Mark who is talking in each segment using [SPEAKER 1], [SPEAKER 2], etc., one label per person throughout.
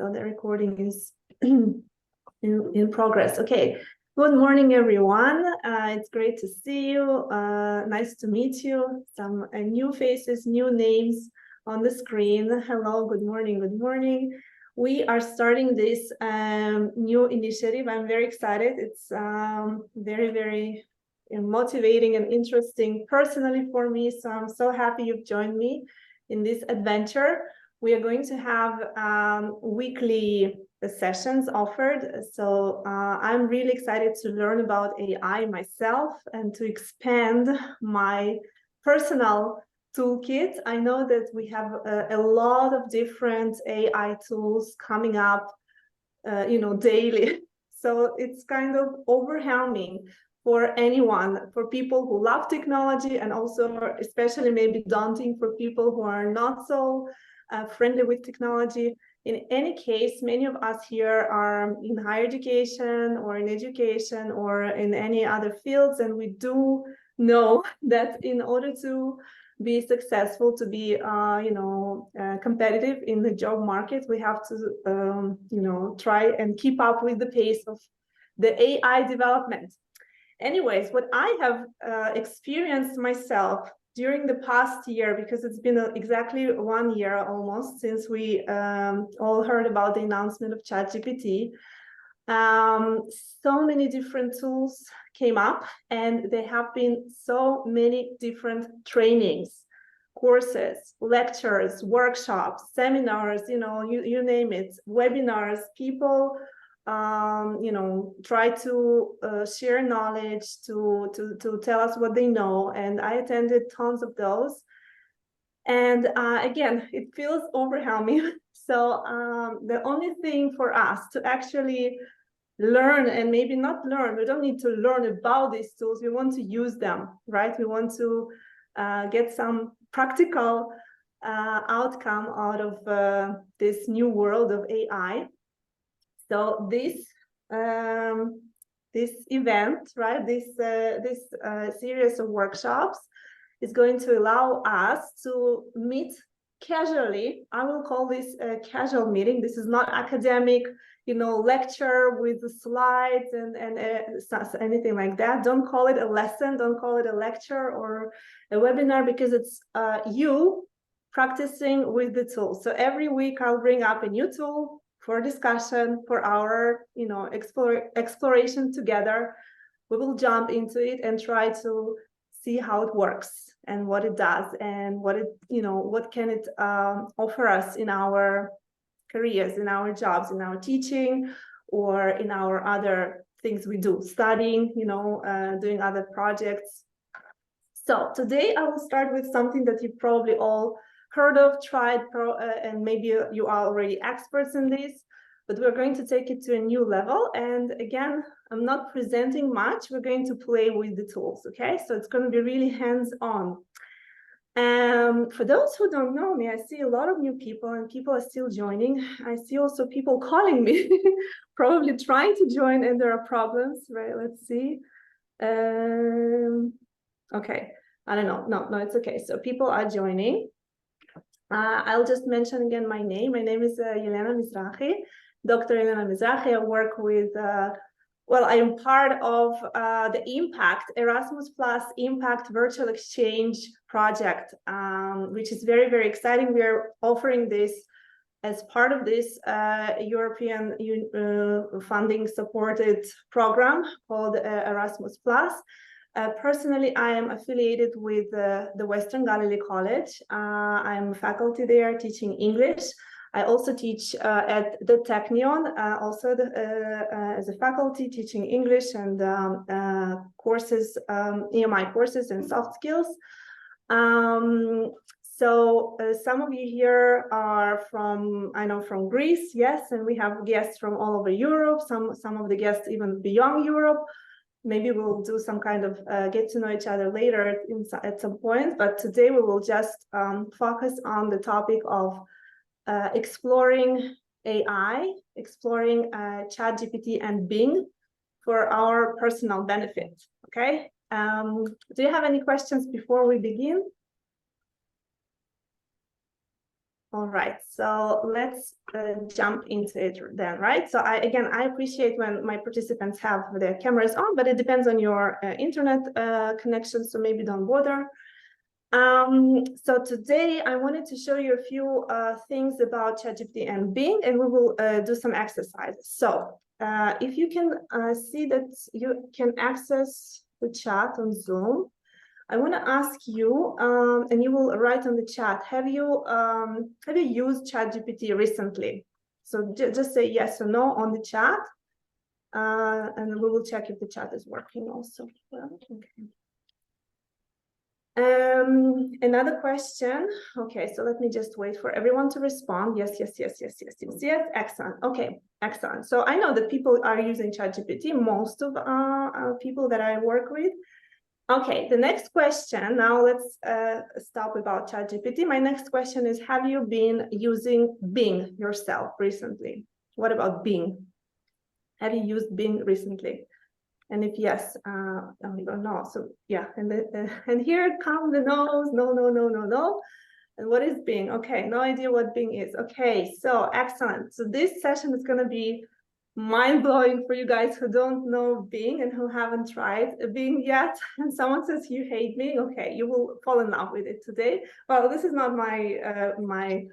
[SPEAKER 1] So the recording is in progress. Okay. Good morning, everyone. It's great to see you. Nice to meet you. Some new faces, new names on the screen. Hello, good morning, good morning. We are starting this new initiative. I'm very excited. It's very motivating and interesting personally for me. So I'm so happy you've joined me in this adventure. We are going to have weekly sessions offered. So I'm really excited to learn about AI myself and to expand my personal toolkit. I know that we have a lot of different AI tools coming up, daily. So it's kind of overwhelming for anyone, for people who love technology, and also especially maybe daunting for people who are not so friendly with technology. In any case, many of us here are in higher education or in education or in any other fields, and we do know that in order to be successful, to be competitive in the job market, we have to try and keep up with the pace of the AI development. Anyways, what I have experienced myself during the past year, because it's been exactly 1 year almost since we all heard about the announcement of ChatGPT, so many different tools came up, and there have been so many different trainings, courses, lectures, workshops, seminars, you name it, webinars. People try to share knowledge, to tell us what they know, and I attended tons of those. And again, it feels overwhelming. So the only thing for us to actually learn, and maybe not learn, we don't need to learn about these tools, we want to use them, right? We want to get some practical outcome out of this new world of AI. So this event, right, this series of workshops is going to allow us to meet casually. I will call this a casual meeting. This is not academic, lecture with the slides and anything like that. Don't call it a lesson, don't call it a lecture or a webinar, because it's you practicing with the tool. So every week I'll bring up a new tool for discussion, for our exploration together. We will jump into it and try to see how it works and what it does, and what can it offer us in our careers, in our jobs, in our teaching, or in our other things we do, studying, doing other projects. So today I will start with something that you probably all heard of, tried, and maybe you are already experts in this, but we're going to take it to a new level. And again, I'm not presenting much, we're going to play with the tools, okay? So it's going to be really hands-on. For those who don't know me, I see a lot of new people, and people are still joining. I see also people calling me, probably trying to join, and there are problems, right? Let's see. Okay, I don't know. No, it's okay. So people are joining. I'll just mention again my name. My name is Elena Mizrahi, Dr. Elena Mizrahi. I work with, I am part of the Impact, Erasmus Plus Impact Virtual Exchange project, which is very exciting. We are offering this as part of this European funding supported program called Erasmus Plus. Personally, I am affiliated with the Western Galilee College. I'm faculty there teaching English. I also teach at the Technion, also as a faculty teaching English and courses, EMI courses and soft skills. So some of you here are from Greece, yes, and we have guests from all over Europe, some of the guests even beyond Europe. Maybe we'll do some kind of get to know each other later at some point, but today we will just focus on the topic of exploring AI, exploring ChatGPT and Bing for our personal benefit, okay? Do you have any questions before we begin? All right, so let's jump into it then, right? So I appreciate when my participants have their cameras on, but it depends on your internet connection, so maybe don't bother. So today I wanted to show you a few things about ChatGPT and Bing, and we will do some exercises. So if you can see that you can access the chat on Zoom, I want to ask you, and you will write on the chat, have you used ChatGPT recently? So just say yes or no on the chat, and we will check if the chat is working also. Well, okay. Another question. Okay, so let me just wait for everyone to respond. Yes. Excellent. Okay, excellent. So I know that people are using ChatGPT, most of people that I work with. Okay, the next question, now let's stop about ChatGPT. My next question is, have you been using Bing yourself recently? What about Bing? Have you used Bing recently? And if yes, we don't know. So yeah, and here come the no's, no. And what is Bing? Okay, no idea what Bing is. Okay, so excellent. So this session is gonna be mind-blowing for you guys who don't know Bing and who haven't tried Bing yet. And someone says you hate Bing. Okay, you will fall in love with it today. Well, this is not my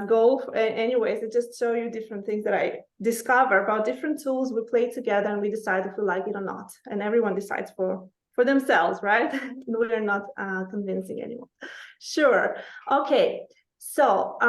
[SPEAKER 1] goal anyways. I just show you different things that I discover about different tools. We play together and we decide if we like it or not. And everyone decides for themselves, right? We're not convincing anyone. Sure. Okay. So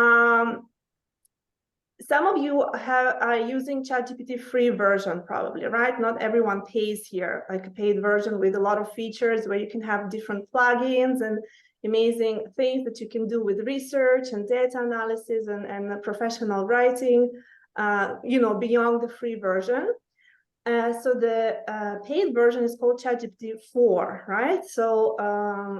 [SPEAKER 1] some of you are using ChatGPT free version probably, right? Not everyone pays here, like a paid version with a lot of features where you can have different plugins and amazing things that you can do with research and data analysis and professional writing, beyond the free version. So the paid version is called ChatGPT 4, right? So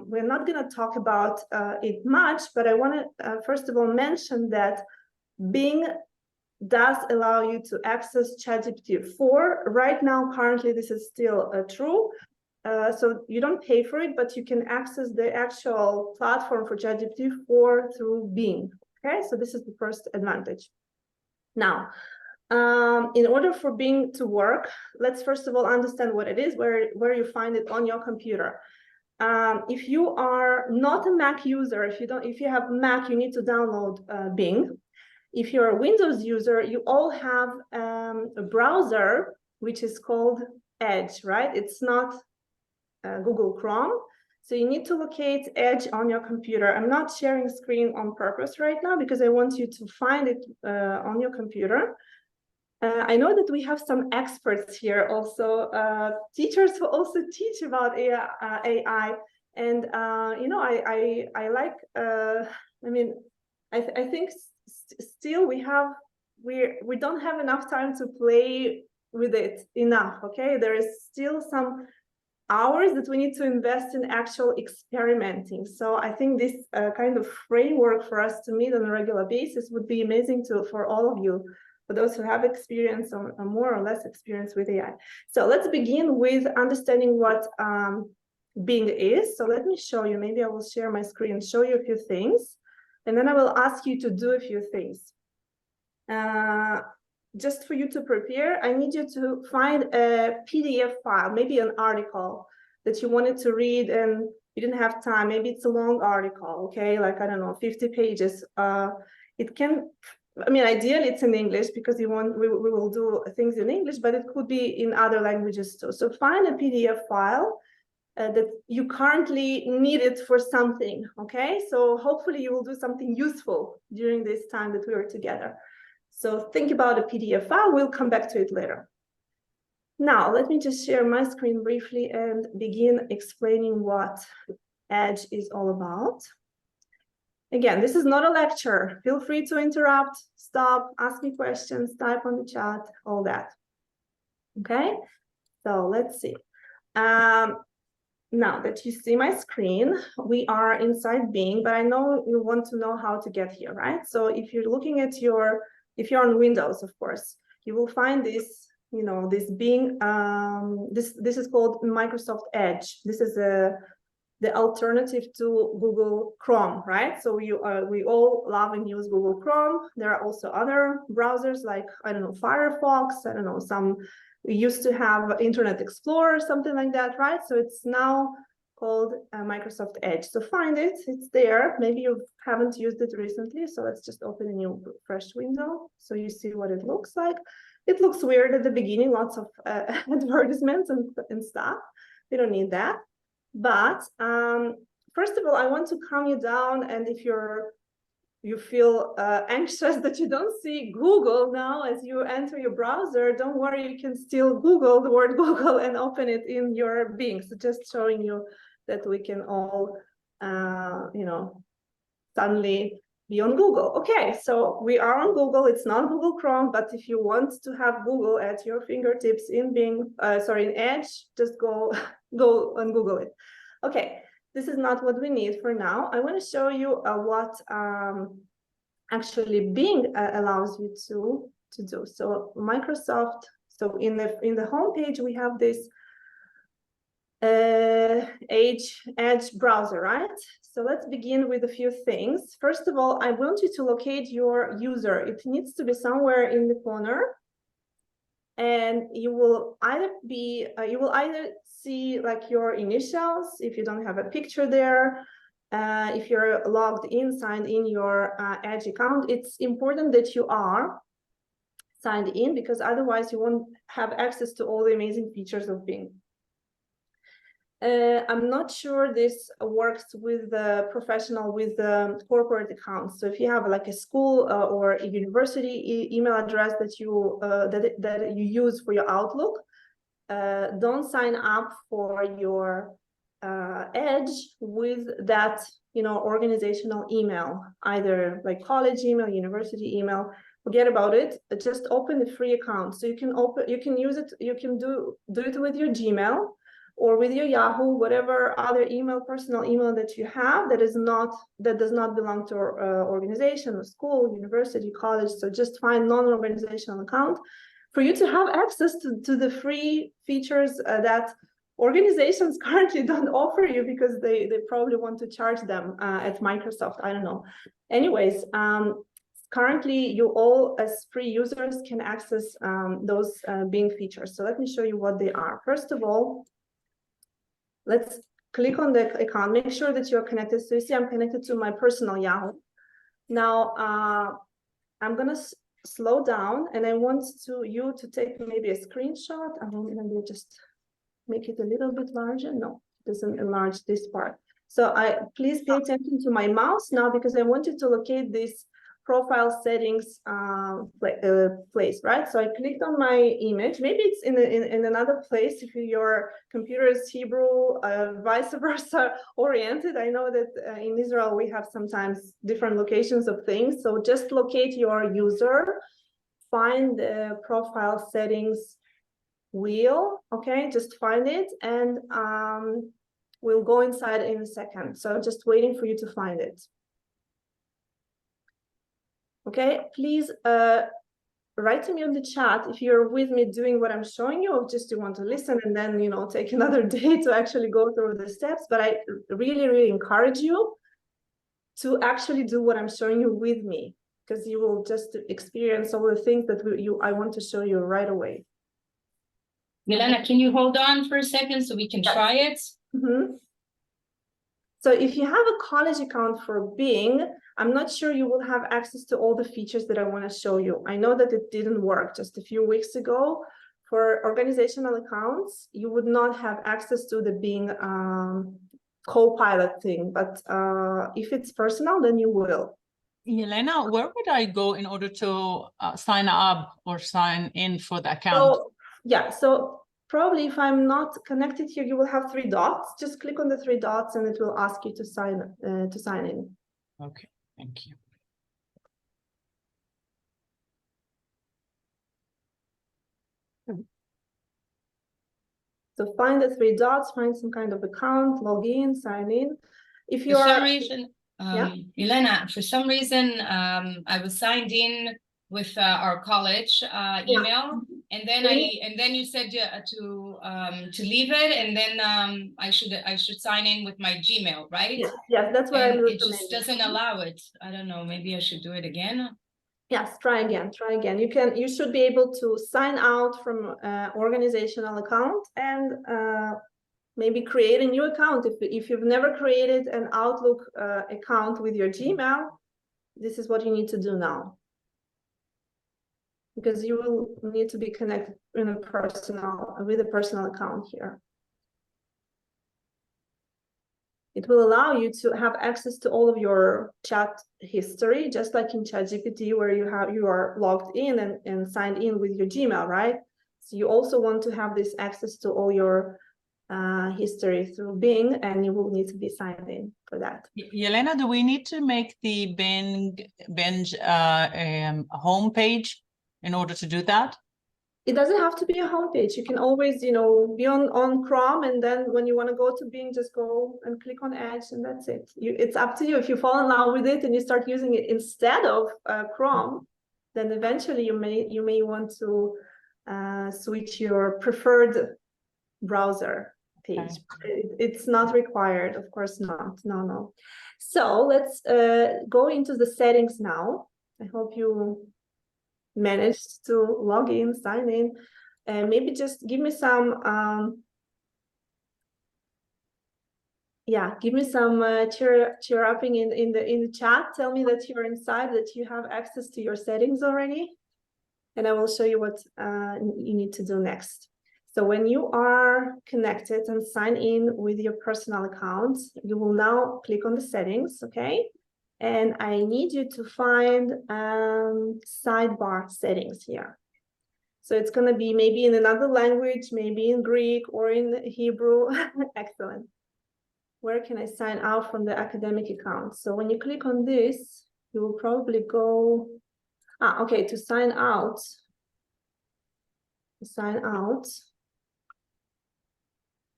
[SPEAKER 1] we're not going to talk about it much, but I want to first of all mention that Bing does allow you to access ChatGPT 4. Right now, currently, this is still true. So you don't pay for it, but you can access the actual platform for ChatGPT 4 through Bing. Okay, so this is the first advantage. Now, in order for Bing to work, let's first of all understand what it is, where you find it on your computer. If you are not a Mac user, if you have Mac, you need to download Bing. If you're a Windows user, you all have a browser which is called Edge, right? It's not Google Chrome. So you need to locate Edge on your computer. I'm not sharing screen on purpose right now because I want you to find it on your computer. I know that we have some experts here also, teachers who also teach about AI. And, I like, I think still we don't have enough time to play with it enough. Okay, there is still some hours that we need to invest in actual experimenting. So I think this kind of framework for us to meet on a regular basis would be amazing for all of you, for those who have experience or more or less experience with AI. So let's begin with understanding what Bing is. So let me show you. Maybe I will share my screen, show you a few things, and then I will ask you to do a few things. Just for you to prepare, I need you to find a PDF file, maybe an article that you wanted to read and you didn't have time. Maybe it's a long article, okay? Like, I don't know, 50 pages. It can, ideally it's in English because we will do things in English, but it could be in other languages too. So find a PDF file that you currently need it for something, okay? So hopefully you will do something useful during this time that we are together. So think about a PDF file, we'll come back to it later. Now, let me just share my screen briefly and begin explaining what Edge is all about. Again, this is not a lecture. Feel free to interrupt, stop, ask me questions, type on the chat, all that. Okay, so let's see. Now that you see my screen, we are inside Bing, but I know you want to know how to get here, right? So if you're looking at if you're on Windows, of course, you will find this, this Bing, this is called Microsoft Edge. This is a the alternative to Google Chrome, right? So we all love and use Google Chrome. There are also other browsers like, I don't know, Firefox, I don't know, we used to have Internet Explorer, something like that, right? So it's now called Microsoft Edge. So find it, it's there. Maybe you haven't used it recently, so let's just open a new fresh window so you see what it looks like. It looks weird at the beginning, lots of advertisements and stuff. We don't need that. But first of all, I want to calm you down, and if you feel anxious that you don't see Google now as you enter your browser, don't worry, you can still Google the word Google and open it in your Bing. So just showing you that we can all, you know, suddenly be on Google. Okay, so we are on Google. It's not Google Chrome, but if you want to have Google at your fingertips in Bing, in Edge, just go and Google it. Okay, this is not what we need for now. I want to show you what actually Bing allows you to do. So Microsoft. So in the homepage we have this Edge browser, right? So let's begin with a few things. First of all, I want you to locate your user. It needs to be somewhere in the corner, and you will either see like your initials if you don't have a picture there. If you're logged in, signed in your Edge account, it's important that you are signed in, because otherwise you won't have access to all the amazing features of Bing. I'm not sure this works with the professional, with the corporate accounts. So if you have like a school or a university email address that you use for your Outlook, don't sign up for your Edge with that, you know, organizational email, either like college email, university email. Forget about it. Just open the free account. So you can use it. You can do it with your Gmail or with your Yahoo, whatever other email, personal email that you have that does not belong to our organization or school, university, college. So just find non-organizational account for you to have access to the free features that organizations currently don't offer you, because they probably want to charge them at Microsoft. I don't know. Anyways, currently you all as free users can access those Bing features. So let me show you what they are. First of all, let's click on the account, make sure that you're connected. So you see I'm connected to my personal Yahoo. Now I'm gonna slow down, and I want you to take maybe a screenshot. I will maybe just make it a little bit larger. No, it doesn't enlarge this part. So please pay attention to my mouse now, because I want you to locate this profile settings place, right? So I clicked on my image. Maybe it's in another place if your computer is Hebrew, vice versa oriented. I know that in Israel we have sometimes different locations of things. So just locate your user, find the profile settings wheel. Okay, just find it, and we'll go inside in a second. So just waiting for you to find it. Okay, please write to me on the chat if you're with me doing what I'm showing you, or just you want to listen and then, you know, take another day to actually go through the steps. But I really, really encourage you to actually do what I'm showing you with me, because you will just experience all the things that I want to show you right away.
[SPEAKER 2] Milena, can you hold on for a second so we can try it?
[SPEAKER 1] Mm-hmm. So if you have a college account for Bing, I'm not sure you will have access to all the features that I want to show you. I know that it didn't work just a few weeks ago. For organizational accounts, you would not have access to the Bing co-pilot thing, but if it's personal, then you will.
[SPEAKER 3] Yelena, where would I go in order to sign up or sign in for the account?
[SPEAKER 1] So, yeah, so probably if I'm not connected here, you will have 3 dots. Just click on the 3 dots and it will ask you to sign in.
[SPEAKER 3] Okay, thank you.
[SPEAKER 1] So find the 3 dots, find some kind of account, log in, sign in. If you
[SPEAKER 2] For
[SPEAKER 1] are
[SPEAKER 2] some reason, Milena, for some reason, I was signed in with our college email, and then you said to leave it, and then I should sign in with my Gmail, right?
[SPEAKER 1] Yes, that's what
[SPEAKER 2] And
[SPEAKER 1] I'm
[SPEAKER 2] it just
[SPEAKER 1] recommending.
[SPEAKER 2] doesn't allow it. I don't know, maybe I should do it again.
[SPEAKER 1] Yes, try again. You should be able to sign out from organizational account and maybe create a new account. If you've never created an Outlook account with your Gmail, this is what you need to do now. Because you will need to be connected with a personal account here. It will allow you to have access to all of your chat history, just like in ChatGPT, where you are logged in and signed in with your Gmail, right? So you also want to have this access to all your history through Bing, and you will need to be signed in for that.
[SPEAKER 3] Yelena, do we need to make the Binge homepage in order to do that?
[SPEAKER 1] It doesn't have to be a homepage. You can always, be on Chrome, and then when you want to go to Bing, just go and click on Edge, and that's it. It's up to you. If you fall in love with it and you start using it instead of Chrome, then eventually you may want to switch your preferred browser page. Okay. It's not required, of course not. No. So let's go into the settings now. I hope you managed to log in, sign in, and maybe just give me some cheer upping in the chat. Tell me that you're inside, that you have access to your settings already, and I will show you what you need to do next. So when you are connected and sign in with your personal account, you will now click on the settings, okay? And I need you to find sidebar settings here. So it's going to be maybe in another language, maybe in Greek or in Hebrew. Excellent. Where can I sign out from the academic account? So when you click on this, you will probably go, okay, to sign out.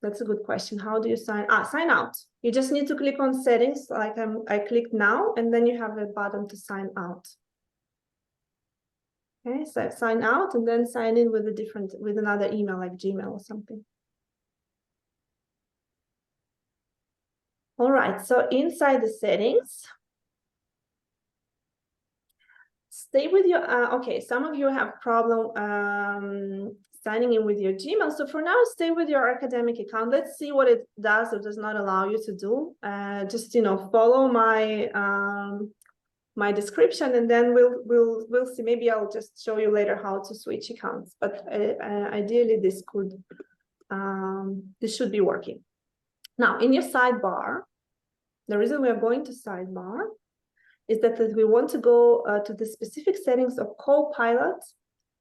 [SPEAKER 1] That's a good question. How do you sign out? You just need to click on settings, like I clicked now, and then you have a button to sign out. Okay, so sign out and then sign in with another email, like Gmail or something. All right, so inside the settings, stay with your, okay, some of you have problem signing in with your Gmail. So for now, stay with your academic account. Let's see what it does or does not allow you to do. Just, follow my description, and then we'll see. Maybe I'll just show you later how to switch accounts. But ideally, this should be working. Now, in your sidebar, the reason we are going to sidebar is that we want to go to the specific settings of Copilot.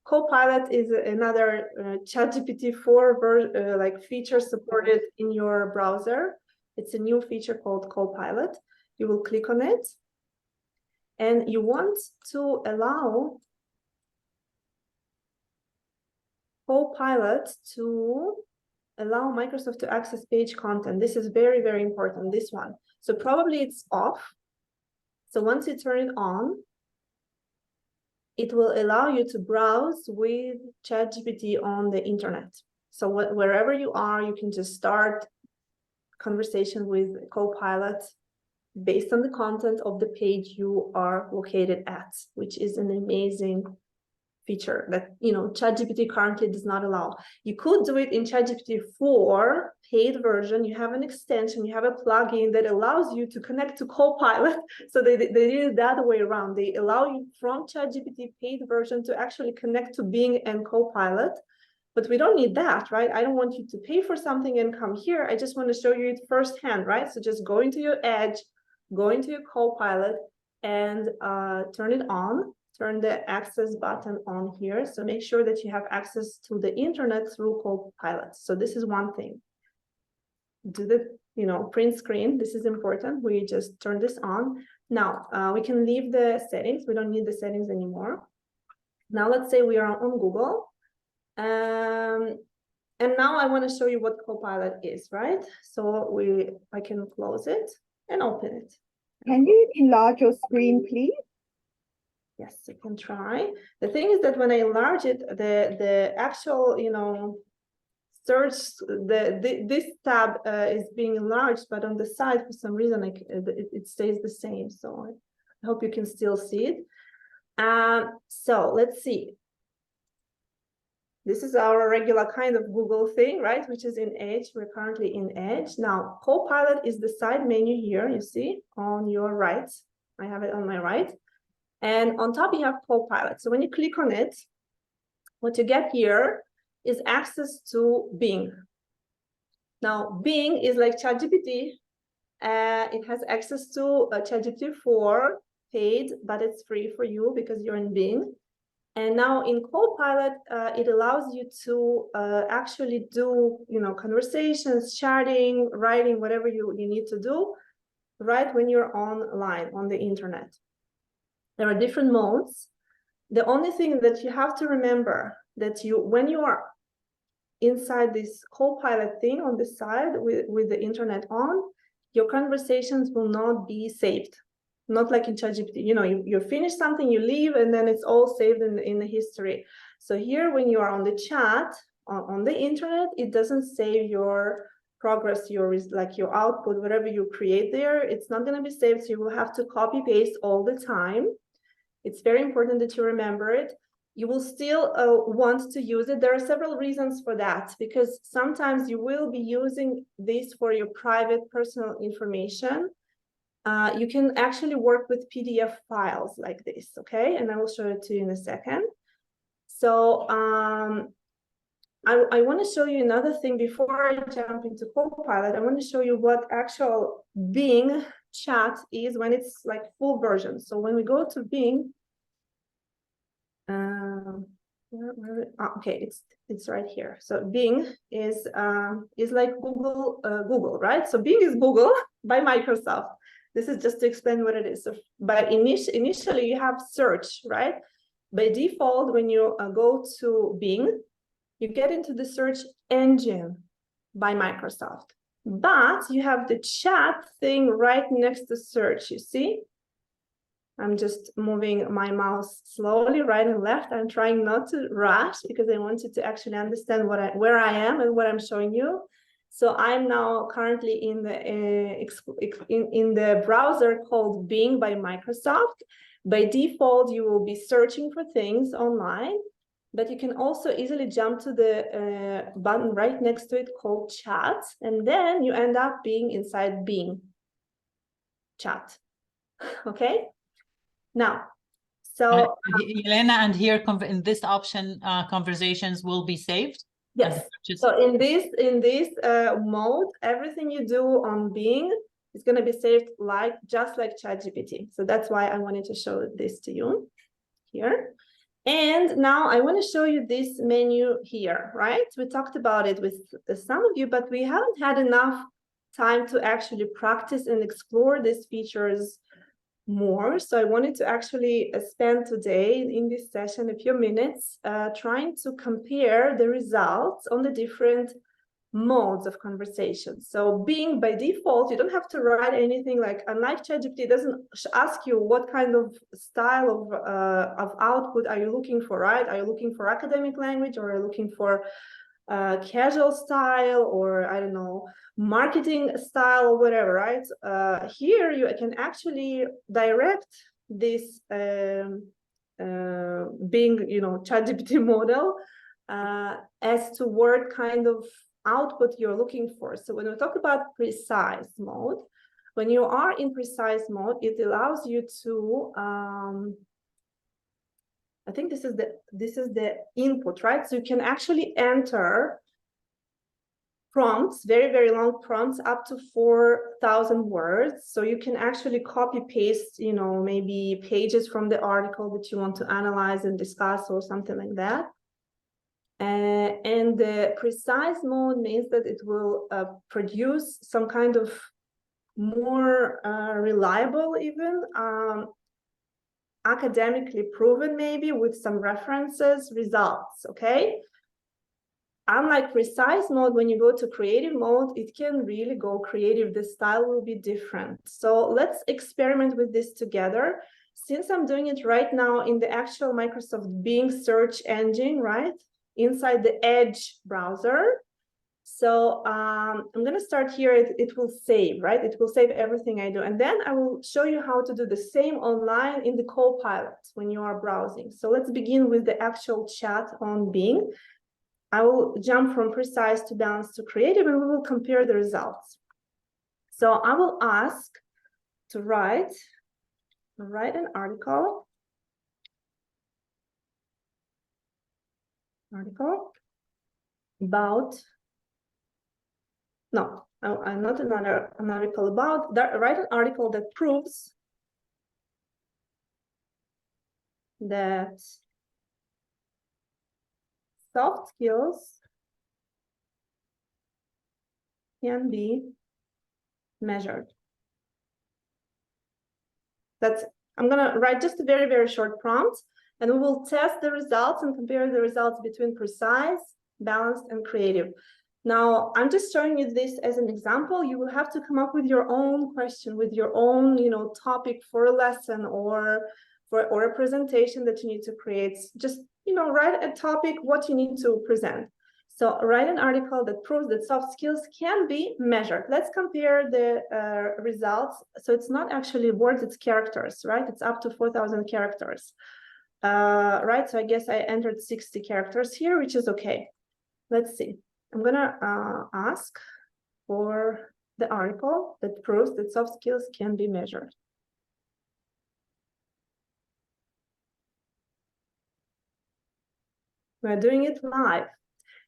[SPEAKER 1] Copilot is another ChatGPT 4 feature supported in your browser. It's a new feature called Copilot. You will click on it, and you want to allow Copilot to allow Microsoft to access page content. This is very, very important, this one. So probably it's off. So once you turn it on, it will allow you to browse with ChatGPT on the internet. So wherever you are, you can just start conversation with Copilot based on the content of the page you are located at, which is an amazing feature that ChatGPT currently does not allow. You could do it in ChatGPT 4 paid version. You have an extension, you have a plugin that allows you to connect to Copilot. So they did it that way around. They allow you from ChatGPT paid version to actually connect to Bing and Copilot. But we don't need that, right? I don't want you to pay for something and come here. I just want to show you it firsthand, right? So just go into your Edge, go into your Copilot, and turn it on. Turn the access button on here. So make sure that you have access to the internet through Copilot. So this is one thing. Do the print screen. This is important. We just turn this on. Now we can leave the settings. We don't need the settings anymore. Now let's say we are on Google. And now I want to show you what Copilot is, right? So I can close it and open it.
[SPEAKER 4] Can you enlarge your screen, please?
[SPEAKER 1] Yes, you can try. The thing is that when I enlarge it, the actual, you know, search, this tab is being enlarged, but on the side, for some reason, like it stays the same. So I hope you can still see it. So let's see. This is our regular kind of Google thing, right? Which is in Edge. We're currently in Edge. Now, Copilot is the side menu here, you see, on your right. I have it on my right. And on top, you have Copilot. So when you click on it, what you get here is access to Bing. Now, Bing is like ChatGPT. It has access to ChatGPT 4 paid, but it's free for you because you're in Bing. And now in Copilot, it allows you to actually do, you know, conversations, chatting, writing, whatever you need to do, right when you're online on the internet. There are different modes. The only thing that you have to remember that when you are inside this Copilot thing on the side with the internet on, your conversations will not be saved. Not like in ChatGPT, you know, you finish something, you leave, and then it's all saved in the history. So here, when you are on the chat, on the internet, it doesn't save your progress, your output, whatever you create there, it's not going to be saved. So you will have to copy paste all the time. It's very important that you remember it. You will still want to use it. There are several reasons for that, because sometimes you will be using this for your private personal information. You can actually work with PDF files like this, okay? And I will show it to you in a second. So I want to show you another thing before I jump into Copilot. I want to show you what actual Bing chat is when it's like full version. So when we go to Bing, okay, it's right here. So Bing is like Google, right? So Bing is Google by Microsoft. This is just to explain what it is. So, but initially you have search, right? By default, when you go to Bing, you get into the search engine by Microsoft. But you have the chat thing right next to search, you see? I'm just moving my mouse slowly right and left. I'm trying not to rush because I wanted to actually understand where I am and what I'm showing you. So I'm now currently in the browser called Bing by Microsoft. By default, you will be searching for things online, but you can also easily jump to the button right next to it called Chat, and then you end up being inside Bing Chat. Okay. Now, so
[SPEAKER 3] Elena, and here in this option, conversations will be saved.
[SPEAKER 1] Yes. So in this mode, everything you do on Bing is going to be saved just like ChatGPT. So that's why I wanted to show this to you here. And now I want to show you this menu here, right? We talked about it with some of you, but we haven't had enough time to actually practice and explore these features more. So I wanted to actually spend today in this session a few minutes trying to compare the results on the different modes of conversation. So Bing by default, you don't have to write anything, like unlike ChatGPT, it doesn't ask you what kind of style of output are you looking for, right? Are you looking for academic language, or are you looking for casual style, or I don't know, marketing style, or whatever, right? Here you can actually direct this Bing, ChatGPT model as to what kind of output you're looking for. So when we talk about precise mode, when you are in precise mode, it allows you to I think this is the input, right? So you can actually enter prompts, very, very long prompts, up to 4,000 words. So you can actually copy paste, maybe pages from the article that you want to analyze and discuss or something like that. And the precise mode means that it will produce some kind of more reliable, even academically proven, maybe with some references, results, okay? Unlike precise mode, when you go to creative mode, it can really go creative. The style will be different. So let's experiment with this together. since I'm doing it right now in the actual Microsoft Bing search engine, right, inside the Edge browser. So I'm going to start here. It will save, right? It will save everything I do. And then I will show you how to do the same online in the Copilot when you are browsing. So let's begin with the actual chat on Bing. I will jump from precise to balanced to creative, and we will compare the results. So I will ask to write an article about, no, not an article about that. Write an article that proves that soft skills can be measured. I'm going to write just a very, very short prompt, and we will test the results and compare the results between precise, balanced, and creative. Now, I'm just showing you this as an example. You will have to come up with your own question, with your own, topic for a lesson or a presentation that you need to create. Just, write a topic, what you need to present. So write an article that proves that soft skills can be measured. Let's compare the results. So it's not actually words, it's characters, right? It's up to 4,000 characters, right? So I guess I entered 60 characters here, which is okay. Let's see. I'm gonna ask for the article that proves that soft skills can be measured. We're doing it live.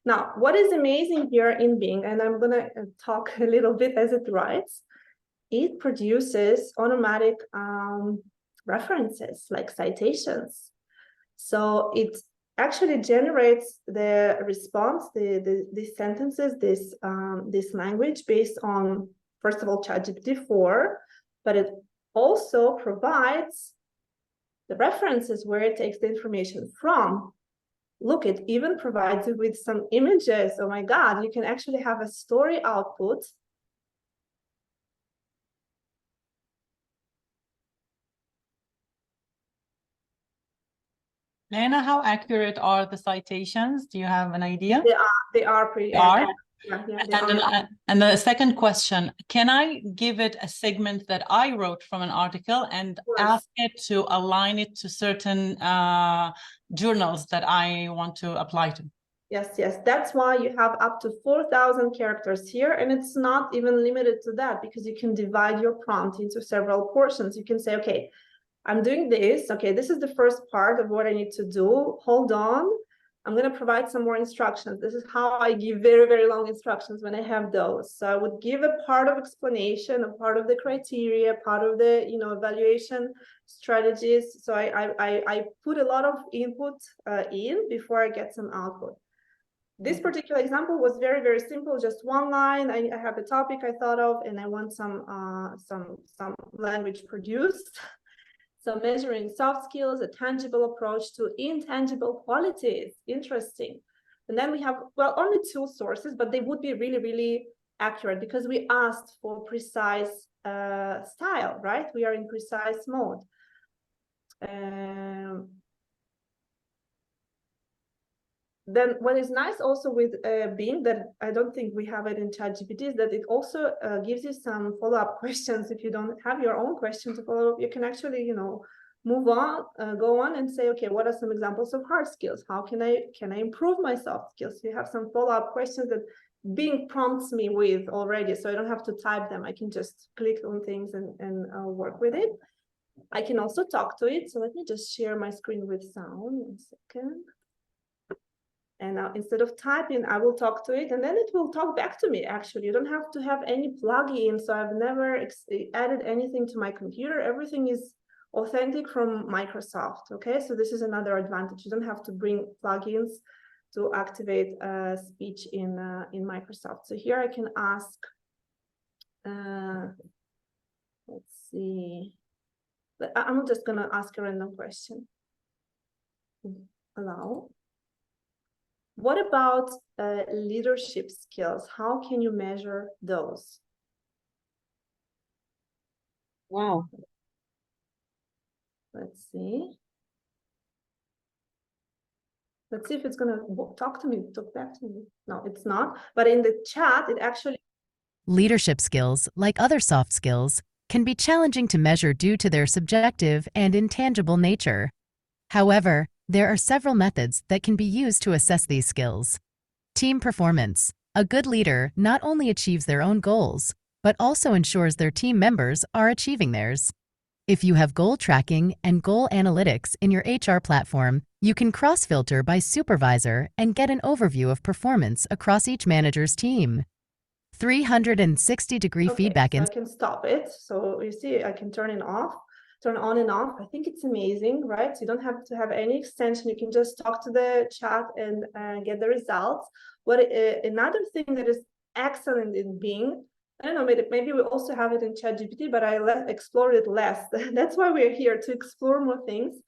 [SPEAKER 1] Now, what is amazing here in Bing, and I'm going to talk a little bit as it writes, it produces automatic references like citations. So it actually generates the response, these sentences, this language based on, first of all, ChatGPT-4, but it also provides the references where it takes the information from. Look, it even provides you with some images. Oh my God, you can actually have a story output.
[SPEAKER 3] Lena, how accurate are the citations? Do you have an idea?
[SPEAKER 1] They are pretty
[SPEAKER 3] accurate.
[SPEAKER 1] Yeah,
[SPEAKER 3] and the second question, can I give it a segment that I wrote from an article and ask it to align it to certain journals that I want to apply to?
[SPEAKER 1] Yes, that's why you have up to 4,000 characters here, and it's not even limited to that, because you can divide your prompt into several portions. You can say, okay, I'm doing this. Okay, this is the first part of what I need to do. Hold on. I'm going to provide some more instructions. This is how I give very, very long instructions when I have those. So I would give a part of explanation, a part of the criteria, part of the, evaluation strategies. So I put a lot of input in before I get some output. This particular example was very, very simple, just one line. I have a topic I thought of, and I want some language produced. So measuring soft skills, a tangible approach to intangible qualities. Interesting. And then we have, well, only 2 sources, but they would be really, really accurate because we asked for precise style, right? We are in precise mode. Then what is nice also with Bing, that I don't think we have it in ChatGPT, is that it also gives you some follow-up questions. If you don't have your own question to follow up, you can actually, move on, go on and say, okay, what are some examples of hard skills? How can I improve my soft skills? You have some follow-up questions that Bing prompts me with already, so I don't have to type them. I can just click on things and work with it. I can also talk to it. So let me just share my screen with sound. 1 second. And now instead of typing, I will talk to it, and then it will talk back to me. Actually, you don't have to have any plugin. So I've never added anything to my computer. Everything is authentic from Microsoft. Okay, so this is another advantage. You don't have to bring plugins to activate speech in Microsoft. So here I can ask, let's see, I'm just going to ask a random question. Allow. What about leadership skills? How can you measure those?
[SPEAKER 4] Wow.
[SPEAKER 1] Let's see. Let's see if it's gonna talk to me, talk back to me. No, it's not. But in the chat, it actually.
[SPEAKER 4] Leadership skills, like other soft skills, can be challenging to measure due to their subjective and intangible nature. However, there are several methods that can be used to assess these skills. Team performance. A good leader not only achieves their own goals, but also ensures their team members are achieving theirs. If you have goal tracking and goal analytics in your HR platform, you can cross-filter by supervisor and get an overview of performance across each manager's team. 360-degree feedback.
[SPEAKER 1] So I can stop it. So you see, I can turn it off, turn on and off. I think it's amazing, right? So you don't have to have any extension. You can just talk to the chat and get the results. Another thing that is excellent in Bing, I don't know, maybe we also have it in ChatGPT, but I explored it less. That's why we're here, to explore more things.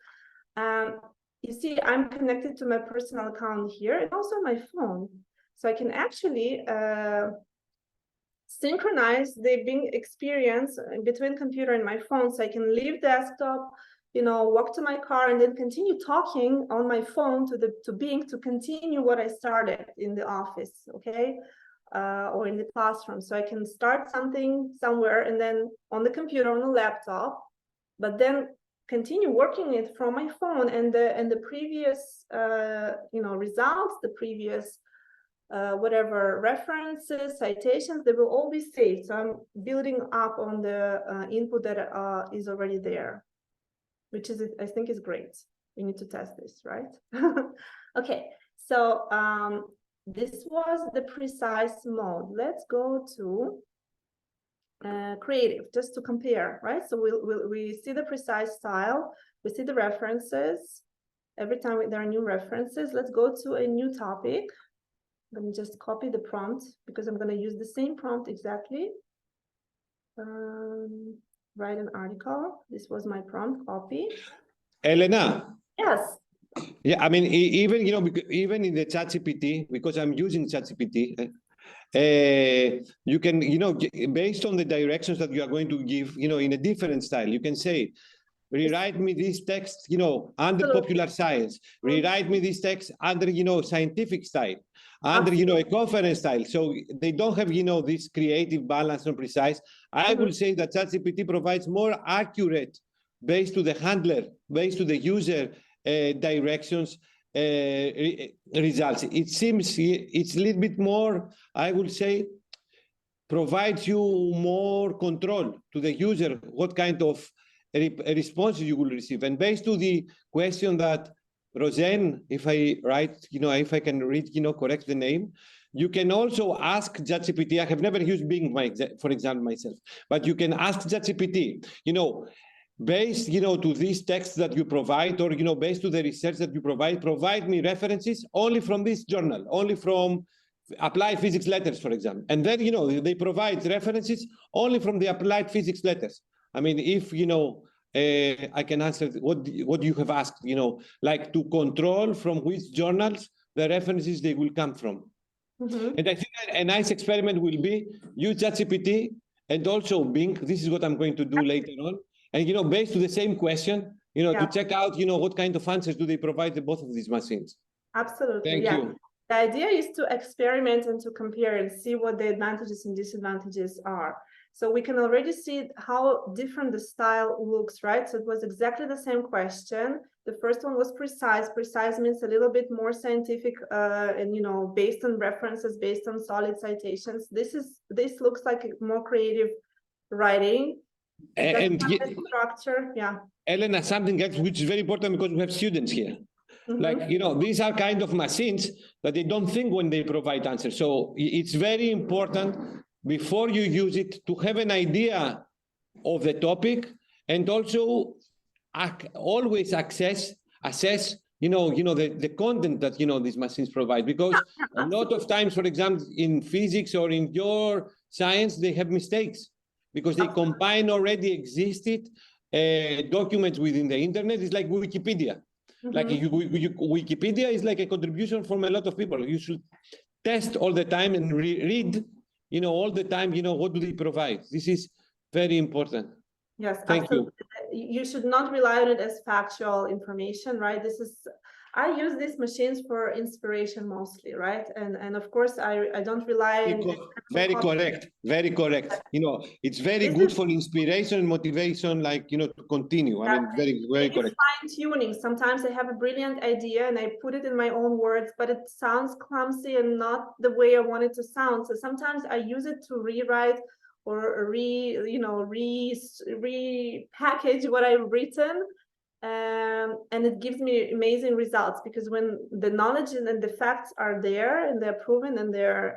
[SPEAKER 1] You see, I'm connected to my personal account here and also my phone. So I can actually synchronize the Bing experience between computer and my phone. So I can leave desktop, walk to my car and then continue talking on my phone to Bing to continue what I started in the office, okay? Or in the classroom. So I can start something somewhere and then on the computer, on the laptop, but then continue working it from my phone, and the previous results, the previous whatever references, citations, they will all be saved. So I'm building up on the input that is already there, which is, I think, is great. We need to test this, right? Okay, so this was the precise mode. Let's go to creative, just to compare, right? So we see the precise style, we see the references. Every time there are new references, let's go to a new topic. Let me just copy the prompt because I'm going to use the same prompt exactly. Write an article. This was my prompt, copy.
[SPEAKER 5] Elena.
[SPEAKER 1] Yes.
[SPEAKER 5] Yeah, I mean, even, even in the ChatGPT, because I'm using ChatGPT, you can, based on the directions that you are going to give, in a different style, you can say, rewrite me this text, under popular science, rewrite me this text under, scientific style, under, a conference style. So they don't have, this creative balance and precise. I will say that ChatGPT provides more accurate, based to the handler, based to the user directions, results. It seems it's a little bit more, I will say, provides you more control to the user, what kind of responses you will receive. And based to the question that Roseanne, if I write, if I can read, correct the name, you can also ask ChatGPT. I have never used Bing, for example, myself, but you can ask ChatGPT, based, to these texts that you provide, or, based to the research that you provide me references only from this journal, only from Applied Physics Letters, for example. And then, they provide references only from the Applied Physics Letters. I mean, if, I can answer what you have asked, like to control from which journals the references they will come from. And I think a nice experiment will be use ChatGPT and also Bing. This is what I'm going to do later on. And, based to the same question, to check out, what kind of answers do they provide to both of these machines.
[SPEAKER 1] Absolutely.
[SPEAKER 5] Thank you.
[SPEAKER 1] The idea is to experiment and to compare and see what the advantages and disadvantages are. So we can already see how different the style looks, right? So it was exactly the same question. The first one was precise. Precise means a little bit more scientific and, based on references, based on solid citations. This looks like a more creative writing.
[SPEAKER 5] And
[SPEAKER 1] structure,
[SPEAKER 5] Elena, something else which is very important because we have students here. Like, these are kind of machines that they don't think when they provide answers. So it's very important before you use it to have an idea of the topic, and also always assess, the content that, these machines provide. Because a lot of times, for example, in physics or in your science, they have mistakes because they combine already existed documents within the internet. It's like Wikipedia. Like Wikipedia is like a contribution from a lot of people. You should test all the time and read, all the time, what do they provide? This is very important.
[SPEAKER 1] Yes,
[SPEAKER 5] Thank
[SPEAKER 1] absolutely.
[SPEAKER 5] you.
[SPEAKER 1] you should not rely on it as factual information, right? I use these machines for inspiration mostly, right? And of course, I don't rely on
[SPEAKER 5] very correct, very correct. It's very good for inspiration and motivation, like, to continue. I mean, very correct.
[SPEAKER 1] Fine-tuning. Sometimes I have a brilliant idea and I put it in my own words, but it sounds clumsy and not the way I want it to sound. So sometimes I use it to rewrite or repackage what I've written. And it gives me amazing results, because when the knowledge and the facts are there and they're proven and they're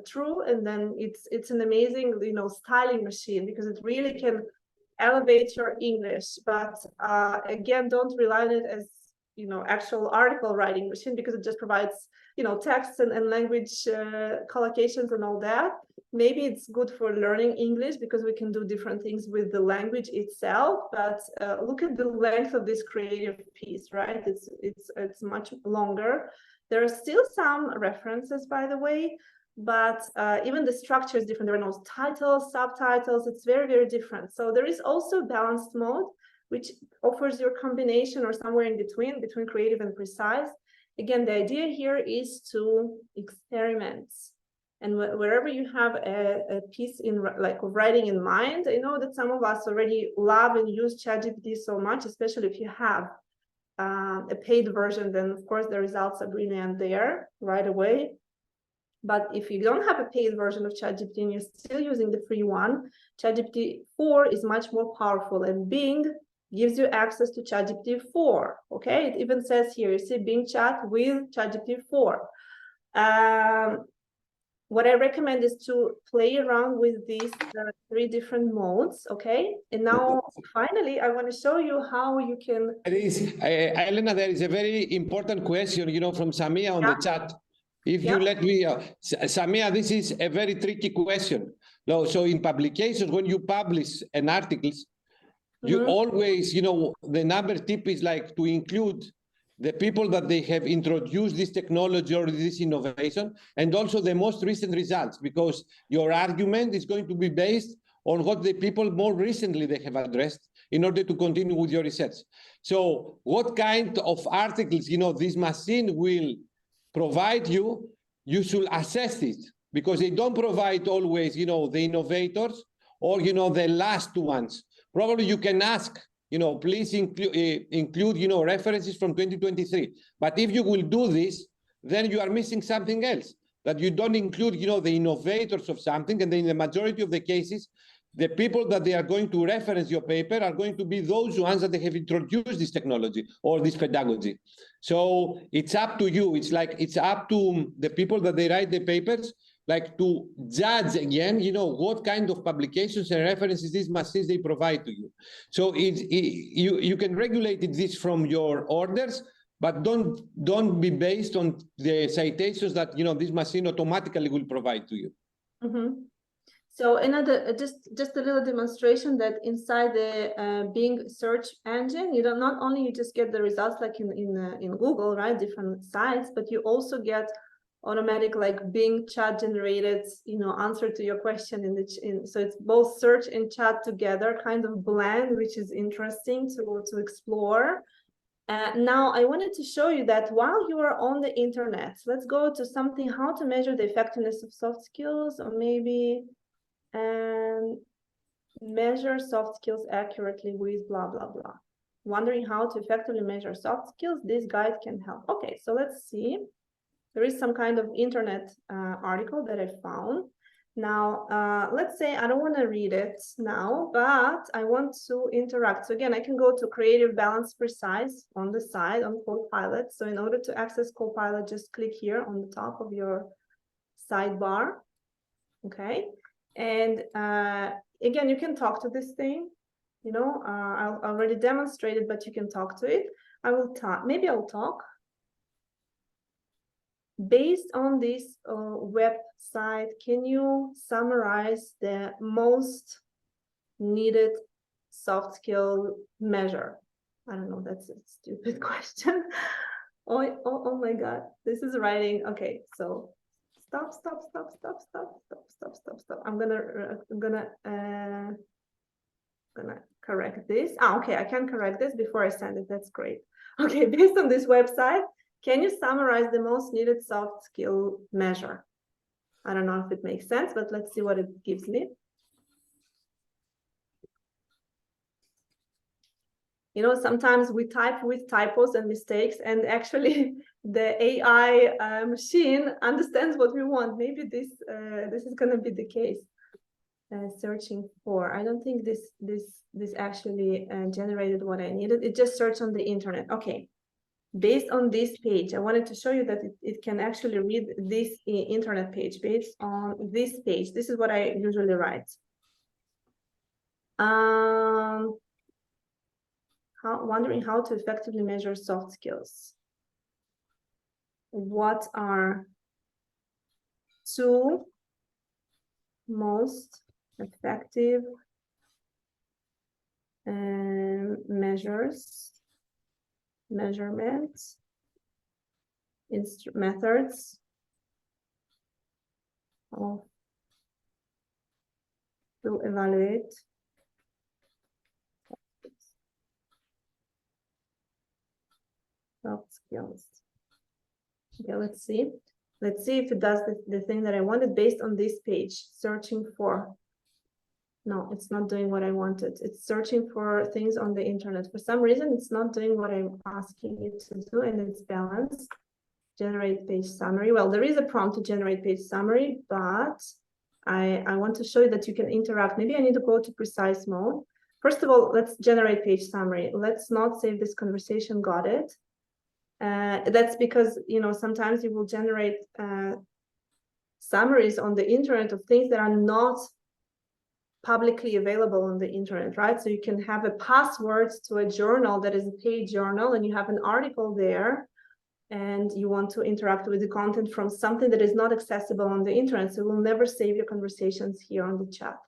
[SPEAKER 1] true, and then it's an amazing styling machine, because it really can elevate your English. But again, don't rely on it as actual article writing machine, because it just provides text and language collocations and all that. Maybe it's good for learning English because we can do different things with the language itself, but look at the length of this creative piece, right? It's much longer. There are still some references, by the way, but even the structure is different. There are no titles, subtitles. It's very, very different. So there is also balanced mode, which offers your combination or somewhere in between creative and precise. Again, the idea here is to experiment. And wherever you have a piece of writing in mind, I know that some of us already love and use ChatGPT so much, especially if you have a paid version, then of course the results are brilliant there right away. But if you don't have a paid version of ChatGPT and you're still using the free one, ChatGPT 4 is much more powerful, and Bing gives you access to ChatGPT 4. Okay, it even says here, you see Bing Chat with ChatGPT 4. What I recommend is to play around with these 3 different modes, okay? And now, finally, I want to show you how you can...
[SPEAKER 5] Elena, there is a very important question, from Samia on the chat. If you let me, Samia, this is a very tricky question. So in publications, when you publish an article, you always, the number tip is like to include the people that they have introduced this technology or this innovation, and also the most recent results, because your argument is going to be based on what the people more recently they have addressed in order to continue with your research. So what kind of articles, this machine will provide you, you should assess it, because they don't provide always, the innovators or, the last ones. Probably you can ask, please include, references from 2023. But if you will do this, then you are missing something else, that you don't include, the innovators of something. And then in the majority of the cases, the people that they are going to reference your paper are going to be those ones that they have introduced this technology or this pedagogy. So it's up to you. It's up to the people that they write the papers, like to judge again, what kind of publications and references these machines they provide to you. So you can regulate this from your orders, but don't be based on the citations that this machine automatically will provide to you.
[SPEAKER 1] So another just a little demonstration that inside the Bing search engine, you don't not only you just get the results like in Google, right, different sites, but you also get automatic like Bing chat generated answer to your question so it's both search and chat together, kind of blend, which is interesting to explore. Now I wanted to show you that while you are on the internet, let's go to something, how to measure the effectiveness of soft skills, or maybe measure soft skills accurately with blah blah blah. Wondering how to effectively measure soft skills? This guide can help. Okay, so let's see. There is some kind of internet article that I found. Now, let's say I don't want to read it now, but I want to interact. So again, I can go to Creative Balance Precise on the side on Copilot. So in order to access Copilot, just click here on the top of your sidebar. Okay. And again, you can talk to this thing. I already demonstrated, but you can talk to it. I will talk. Maybe I'll talk. Based on this website, can you summarize the most needed soft skill measure? I don't know, that's a stupid question. Oh my God, this is writing. Okay, so stop. I'm gonna correct this. Okay, I can correct this before I send it. That's great. Okay, based on this website, can you summarize the most needed soft skill measure? I don't know if it makes sense, but let's see what it gives me. You know, sometimes we type with typos and mistakes, and actually the AI machine understands what we want. Maybe this is going to be the case. Searching for. I don't think this actually generated what I needed. It just searched on the internet. Okay. Based on this page, I wanted to show you that it can actually read this internet page based on this page. This is what I usually write. Wondering how to effectively measure soft skills. What are two most effective measurements, methods to evaluate soft skills? Okay, let's see. Let's see if it does the thing that I wanted based on this page. Searching for. No, it's not doing what I wanted. It's searching for things on the internet. For some reason, it's not doing what I'm asking it to do, and it's balanced. Generate page summary. Well, there is a prompt to generate page summary, but I want to show you that you can interact. Maybe I need to go to precise mode. First of all, let's generate page summary. Let's not save this conversation. Got it. That's because, you know, sometimes you will generate summaries on the internet of things that are not publicly available on the internet, right? So you can have a password to a journal that is a paid journal, and you have an article there, and you want to interact with the content from something that is not accessible on the internet. So we'll never save your conversations here on the chat.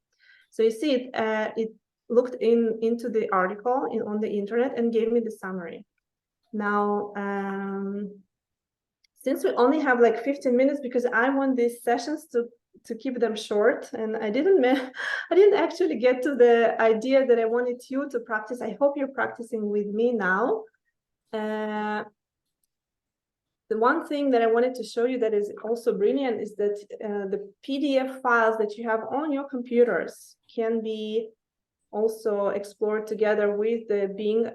[SPEAKER 1] So you see it looked into the article on the internet and gave me the summary. Now, since we only have like 15 minutes, because I want these sessions to keep them short, and I didn't actually get to the idea that I wanted you to practice. I hope you're practicing with me now. The one thing that I wanted to show you that is also brilliant is that the PDF files that you have on your computers can be also explored together with the Bing,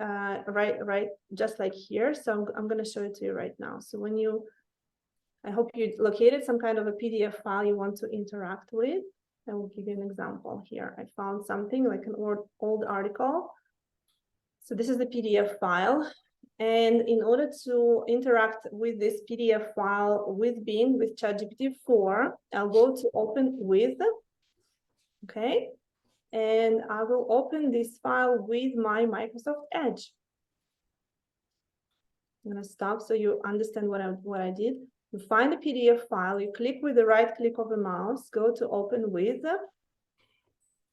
[SPEAKER 1] right, just like here. So I'm going to show it to you right now. So when I hope you located some kind of a PDF file you want to interact with. I will give you an example here. I found something like an old article. So this is the PDF file. And in order to interact with this PDF file with Bing, with ChatGPT 4, I'll go to open with, okay? And I will open this file with my Microsoft Edge. I'm gonna stop so you understand what I did. You find the PDF file, you click with the right click of the mouse, go to open with,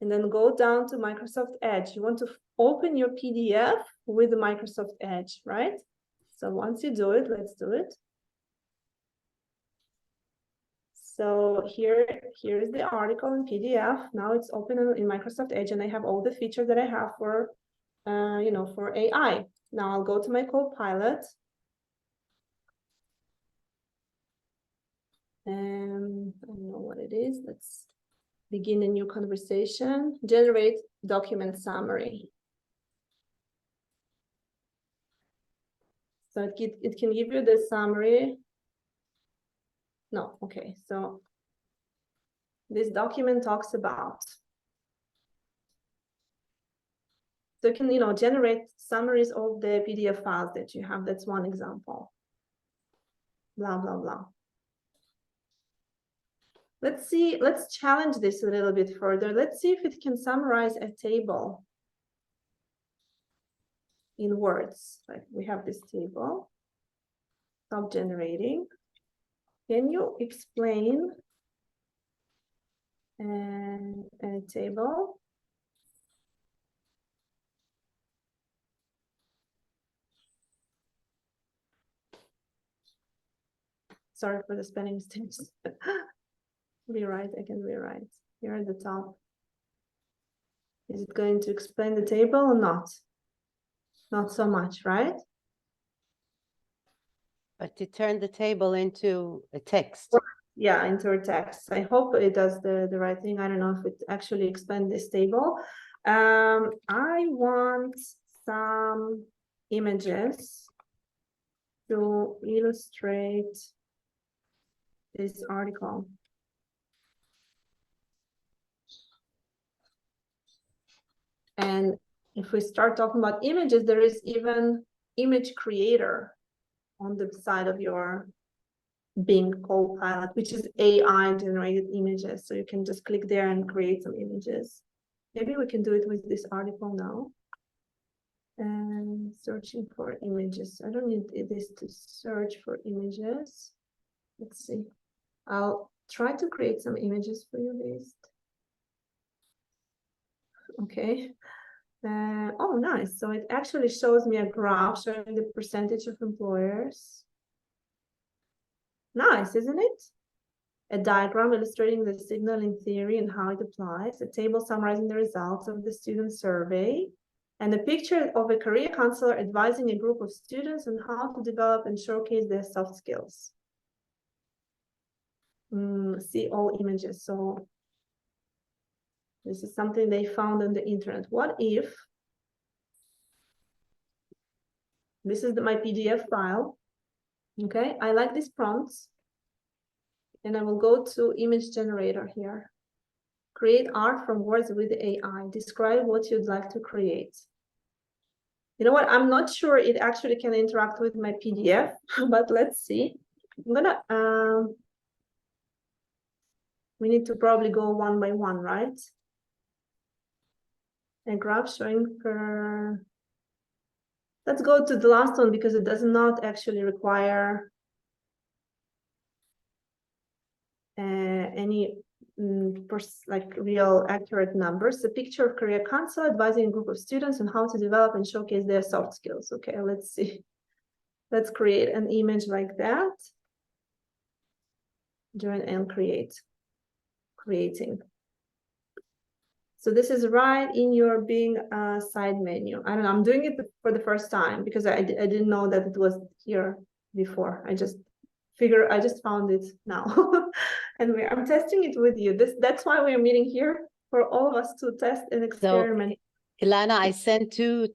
[SPEAKER 1] and then go down to Microsoft Edge. You want to open your PDF with the Microsoft Edge, right? So once you do it, let's do it. So here is the article in PDF. Now it's open in Microsoft Edge, and I have all the features that I have for, you know, for AI. Now I'll go to my Copilot. And I don't know what it is. Let's begin a new conversation. Generate document summary. So it can give you the summary. No, okay. So this document talks about. So you can, you know, generate summaries of the PDF files that you have. That's one example. Blah, blah, blah. Let's see, let's challenge this a little bit further. Let's see if it can summarize a table in words. Like we have this table. Stop generating. Can you explain a table? Sorry for the spelling mistakes. Rewrite, I can rewrite here at the top. Is it going to explain the table or not? Not so much, right?
[SPEAKER 6] But to turn the table into a text.
[SPEAKER 1] Yeah, into a text. I hope it does the right thing. I don't know if it actually explains this table. I want some images to illustrate this article. And if we start talking about images, there is even image creator on the side of your Bing Copilot, which is AI generated images. So you can just click there and create some images. Maybe we can do it with this article now. And searching for images. I don't need this to search for images. Let's see. I'll try to create some images for you, List. Okay. Oh, nice. So it actually shows me a graph showing the percentage of employers. Nice, isn't it? A diagram illustrating the signaling theory and how it applies, a table summarizing the results of the student survey, and a picture of a career counselor advising a group of students on how to develop and showcase their soft skills. See all images. So this is something they found on the internet. What if this is my PDF file? Okay, I like these prompts. And I will go to image generator here. Create art from words with AI. Describe what you'd like to create. You know what? I'm not sure it actually can interact with my PDF, but let's see. I'm gonna, we need to probably go one by one, right? A graph showing per, let's go to the last one because it does not actually require any like real accurate numbers. A picture of career counselor advising a group of students on how to develop and showcase their soft skills. Okay, let's see. Let's create an image like that. Join and create. Creating. So this is right in your Bing side menu. I don't know, I'm doing it for the first time because I didn't know that it was here before. I just found it now. And I'm testing it with you. That's why we're meeting here, for all of us to test and experiment.
[SPEAKER 6] So, Ilana, I sent to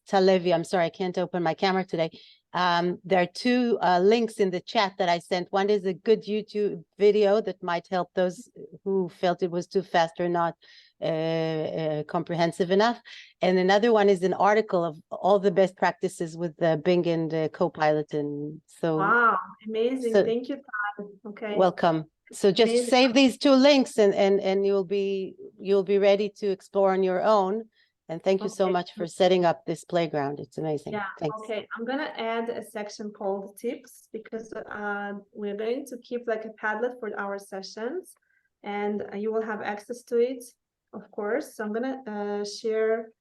[SPEAKER 6] Talevi. I'm sorry, I can't open my camera today. There are two links in the chat that I sent. One is a good YouTube video that might help those who felt it was too fast or not comprehensive enough. And another one is an article of all the best practices with Bing and Copilot. And so,
[SPEAKER 1] wow, amazing.
[SPEAKER 6] So,
[SPEAKER 1] thank you, Todd. Okay.
[SPEAKER 6] Welcome. So just
[SPEAKER 1] Amazing.
[SPEAKER 6] save these two links and you'll be ready to explore on your own. And thank you so much for setting up this playground. It's amazing.
[SPEAKER 1] Yeah,
[SPEAKER 6] Thanks.
[SPEAKER 1] okay. I'm gonna add a section called tips because we're going to keep like a Padlet for our sessions, and you will have access to it, of course. So I'm gonna share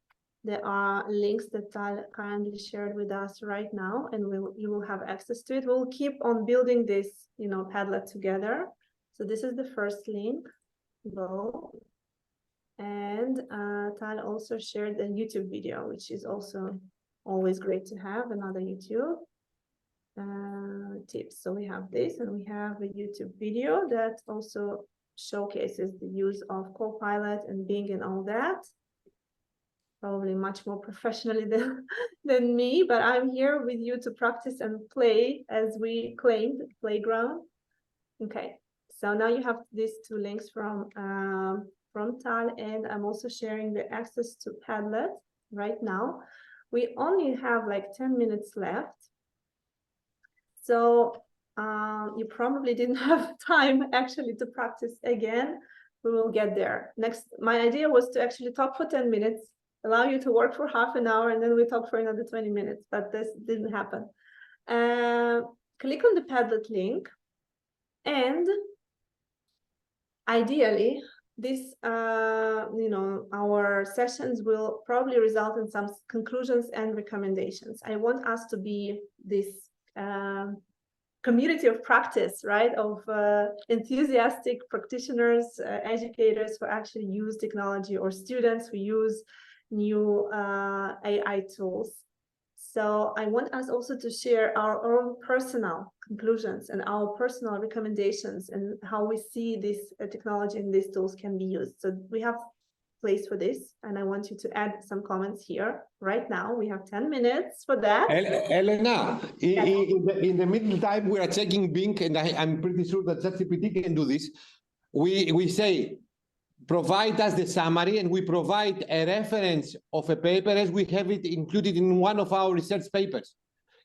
[SPEAKER 1] the links that Tal kindly shared with us right now, and you will have access to it. We'll keep on building this, Padlet together. So this is the first link. Go. And Tal also shared a YouTube video, which is also always great to have, another YouTube tips. So we have this, and we have a YouTube video that also showcases the use of Copilot and Bing and all that. Probably much more professionally than me, but I'm here with you to practice and play, as we claimed, playground. Okay, so now you have these two links from Tal, and I'm also sharing the access to Padlet right now. We only have like 10 minutes left. So you probably didn't have time actually to practice again. We will get there. Next, my idea was to actually talk for 10 minutes, allow you to work for half an hour, and then we talk for another 20 minutes, but this didn't happen. Click on the Padlet link, and ideally, this, our sessions will probably result in some conclusions and recommendations. I want us to be this community of practice, right, of enthusiastic practitioners, educators who actually use technology, or students who use new AI tools. So I want us also to share our own personal conclusions and our personal recommendations and how we see this technology and these tools can be used. So we have place for this, and I want you to add some comments here right now. We have 10 minutes for that.
[SPEAKER 5] Elena, in the middle time, we are checking Bing, and I'm pretty sure that ChatGPT can do this. We say, provide us the summary, and we provide a reference of a paper as we have it included in one of our research papers.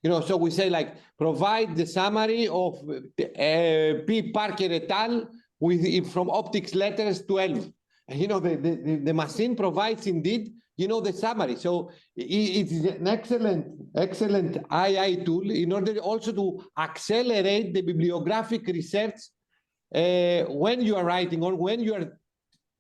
[SPEAKER 5] You know, so we say, like, provide the summary of P. Parker et al. From Optics Letters 12. You know, the machine provides indeed, you know, the summary. So it's an excellent AI tool in order also to accelerate the bibliographic research when you are writing or when you are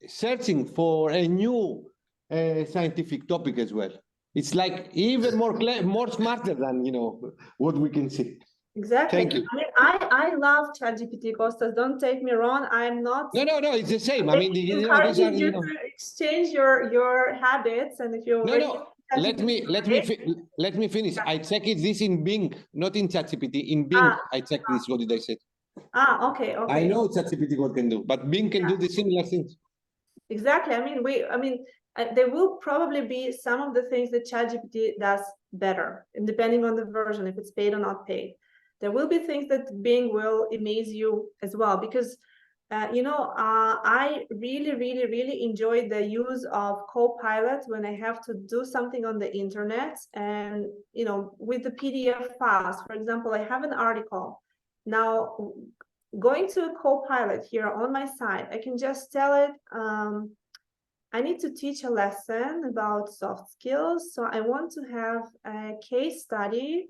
[SPEAKER 5] searching for a new scientific topic as well. It's like even more smarter than, you know, what we can see.
[SPEAKER 1] Exactly.
[SPEAKER 5] Thank you.
[SPEAKER 1] I mean, I love ChatGPT, Kostas. Don't take me wrong. I'm not.
[SPEAKER 5] No, it's the same. I mean, you know, these are, you know,
[SPEAKER 1] to exchange your habits, and if you
[SPEAKER 5] No. Let me finish. I checked this in Bing, not in ChatGPT. In Bing, I checked this. What did I say?
[SPEAKER 1] Okay.
[SPEAKER 5] I know ChatGPT what can do, but Bing can do the similar things.
[SPEAKER 1] Exactly. I mean, there will probably be some of the things that ChatGPT does better, and depending on the version, if it's paid or not paid. There will be things that Bing will amaze you as well, because you know, I really enjoy the use of Copilot when I have to do something on the internet, and you know, with the PDF files. For example, I have an article now. Going to a Copilot here on my side, I can just tell it, I need to teach a lesson about soft skills, so I want to have a case study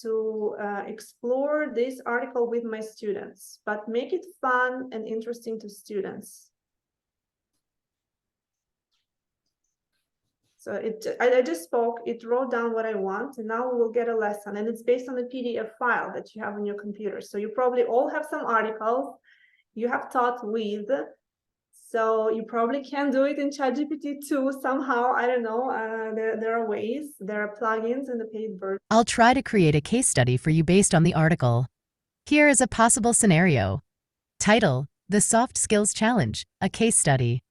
[SPEAKER 1] to explore this article with my students, but make it fun and interesting to students. So I just spoke, it wrote down what I want, and now we will get a lesson, and it's based on a PDF file that you have on your computer. So you probably all have some articles you have taught with, so you probably can do it in ChatGPT too somehow. I don't know. There are ways. There are plugins in the paid version.
[SPEAKER 4] I'll try to create a case study for you based on the article. Here is a possible scenario. Title: The Soft Skills Challenge, a case study.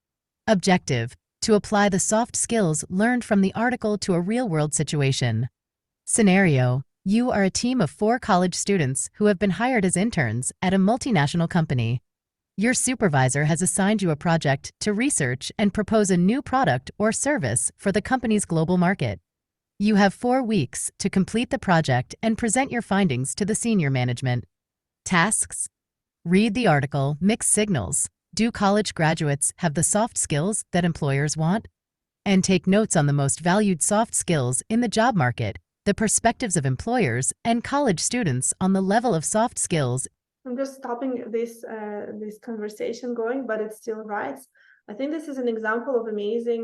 [SPEAKER 4] Objective: to apply the soft skills learned from the article to a real-world situation. Scenario: you are a team of 4 college students who have been hired as interns at a multinational company. Your supervisor has assigned you a project to research and propose a new product or service for the company's global market. You have 4 weeks to complete the project and present your findings to the senior management. Tasks: read the article, mix signals. Do college graduates have the soft skills that employers want? And take notes on the most valued soft skills in the job market, the perspectives of employers and college students on the level of soft skills.
[SPEAKER 1] I'm just stopping this conversation going, but it still writes. I think this is an example of amazing,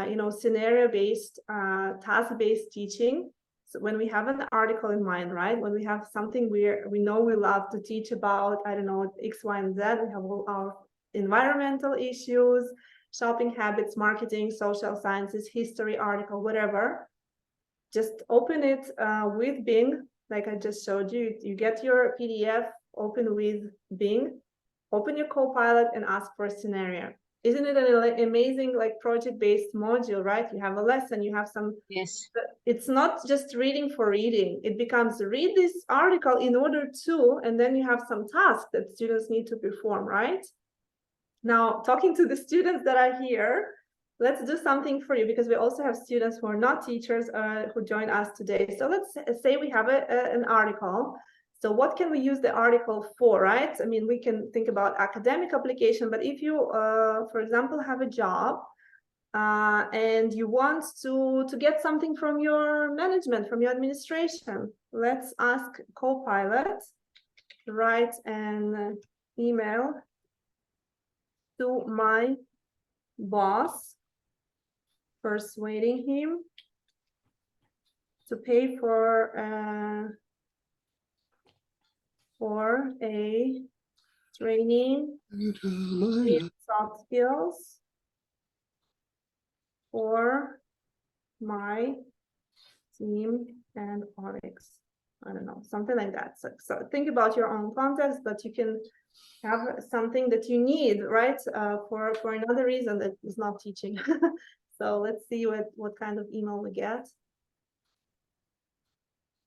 [SPEAKER 1] you know, scenario-based, task-based teaching. So when we have an article in mind, right? When we have something we know we love to teach about, I don't know, X, Y, and Z. We have all our environmental issues, shopping habits, marketing, social sciences, history article, whatever. Just open it with Bing, like I just showed you. You get your PDF, open with Bing, open your Copilot, and ask for a scenario. Isn't it an amazing, like, project-based module, right? You have a lesson, you have some.
[SPEAKER 7] Yes.
[SPEAKER 1] It's not just reading for reading. It becomes read this article in order to, and then you have some tasks that students need to perform, right? Now, talking to the students that are here, let's do something for you, because we also have students who are not teachers who join us today. So let's say we have an article. So what can we use the article for, right? I mean, we can think about academic application, but if you, for example, have a job and you want to get something from your management, from your administration, let's ask Copilot to write an email to my boss, persuading him to pay for for a training in soft skills for my team and Onyx. I don't know, something like that. So think about your own context, but you can have something that you need, right? For another reason that is not teaching. So let's see what kind of email we get.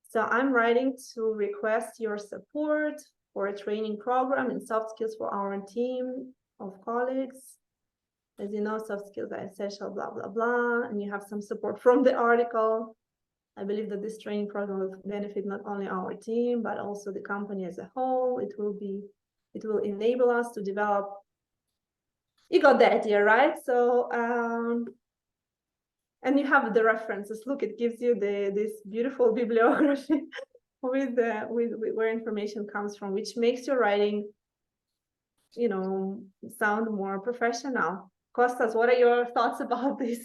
[SPEAKER 1] So I'm writing to request your support for a training program in soft skills for our team of colleagues. As you know, soft skills are essential, blah, blah, blah. And you have some support from the article. I believe that this training program will benefit not only our team, but also the company as a whole. It will enable us to develop. You got the idea, right? So, and you have the references. Look, it gives you this beautiful bibliography with where information comes from, which makes your writing, you know, sound more professional. Kostas, what are your thoughts about this?